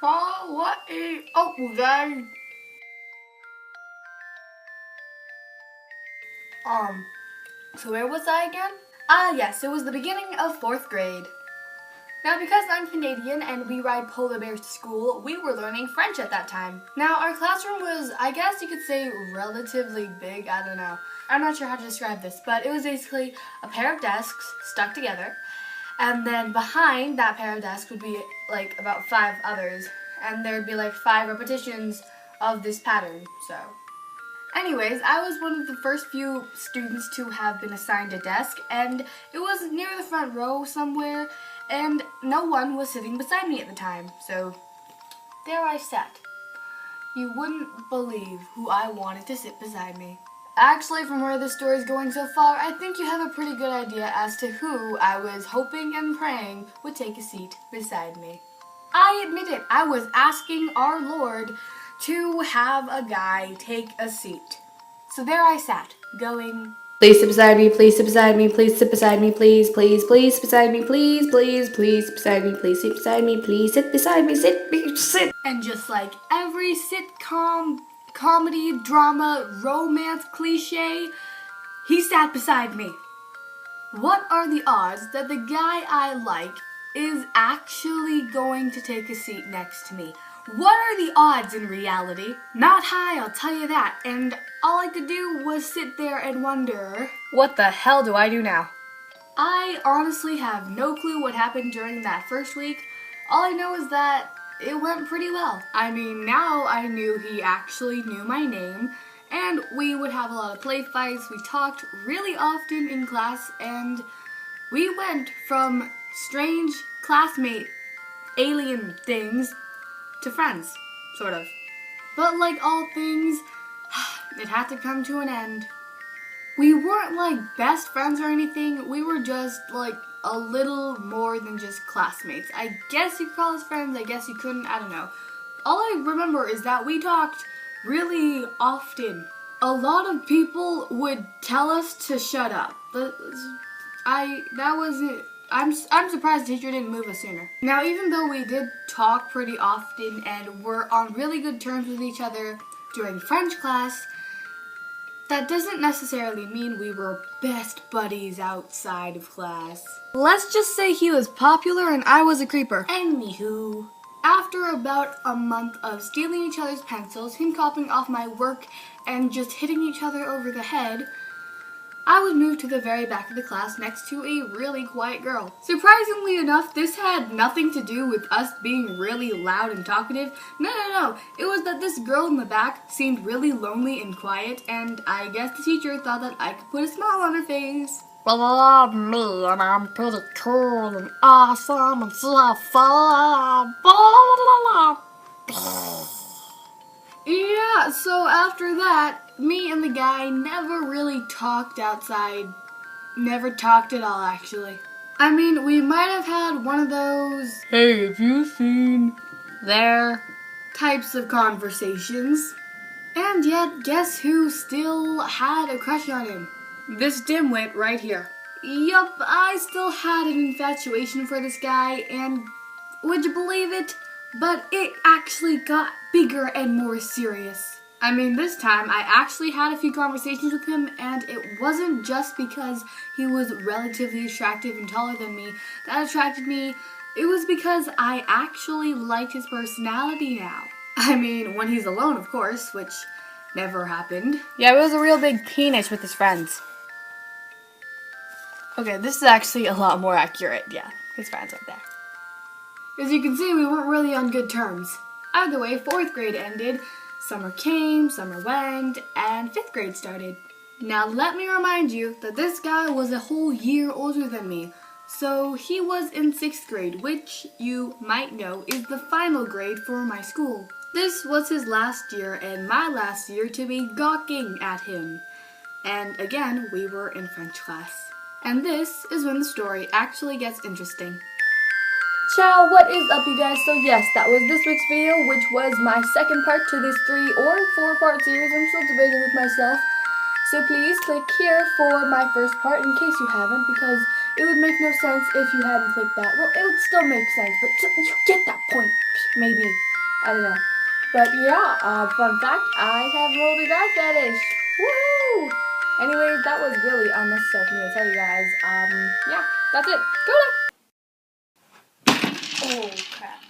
What is up, guys? So where was I again? Yes, it was the beginning of 4th grade. Now, because I'm Canadian and we ride polar bears to school, we were learning French at that time. Now, our classroom was, I guess you could say, relatively big. I don't know. I'm not sure how to describe this, but it was basically a pair of desks stuck together, and then behind that pair of desks would be like about 5 others, and there'd be like 5 repetitions of this pattern, so. Anyways, I was one of the first few students to have been assigned a desk, and it was near the front row somewhere, and no one was sitting beside me at the time, so there I sat. You wouldn't believe who I wanted to sit beside me. Actually, from where this story is going so far, I think you have a pretty good idea as to who I was hoping and praying would take a seat beside me. I admit it, I was asking our Lord to have a guy take a seat. So there I sat, going, please sit beside me, please sit beside me, please sit beside me, please, please, please sit beside me, please, please, please sit beside me, please sit beside me, please sit beside me, sit. And just like every sitcom, comedy, drama, romance cliche, he sat beside me. What are the odds that the guy I like is actually going to take a seat next to me? What are the odds in reality? Not high, I'll tell you that. And all I could do was sit there and wonder, what the hell do I do now? I honestly have no clue what happened during that first week. All I know is that it went pretty well. I mean, now I knew he actually knew my name, and we would have a lot of play fights. We talked really often in class, and we went from strange classmate alien things to friends, sort of. But like all things, it had to come to an end. We weren't like best friends or anything, we were just like a little more than just classmates. I guess you could call us friends, I guess you couldn't, I don't know. All I remember is that we talked really often. A lot of people would tell us to shut up. I'm surprised the teacher didn't move us sooner. Now, even though we did talk pretty often and were on really good terms with each other during French class, that doesn't necessarily mean we were best buddies outside of class. Let's just say he was popular and I was a creeper. Anywho, after about a month of stealing each other's pencils, him copying off my work, and just hitting each other over the head, I was moved to the very back of the class next to a really quiet girl. Surprisingly enough, this had nothing to do with us being really loud and talkative. No. It was that this girl in the back seemed really lonely and quiet, and I guess the teacher thought that I could put a smile on her face. Well, I'm me, and I'm pretty cool and awesome and so fun. Yeah, so after that, me and the guy never really talked outside. Never talked at all, actually. I mean, we might have had one of those, hey, have you seen there types of conversations. And yet, guess who still had a crush on him? This dimwit right here. Yup, I still had an infatuation for this guy, and would you believe it? But it actually got bigger and more serious. I mean, this time I actually had a few conversations with him, and it wasn't just because he was relatively attractive and taller than me that attracted me. It was because I actually liked his personality now. I mean, when he's alone, of course, which never happened. Yeah, it was a real big penis with his friends. Okay, this is actually a lot more accurate. Yeah, his friends right there. As you can see, we weren't really on good terms. Either way, 4th grade ended, summer came, summer went, and 5th grade started. Now let me remind you that this guy was a whole year older than me, so he was in 6th grade, which you might know is the final grade for my school. This was his last year and my last year to be gawking at him. And again, we were in French class. And this is when the story actually gets interesting. Ciao, what is up, you guys? So yes, that was this week's video, which was my second part to this 3 or 4 part series. I'm still debating with myself. So please click here for my first part in case you haven't, because it would make no sense if you hadn't clicked that. Well, it would still make sense, but you get that point, maybe. I don't know. But yeah, fun fact, I have rolled a die fetish. Woohoo! Anyways, that was really unnecessary for me to tell you guys. Yeah, that's it. Coda! Oh crap.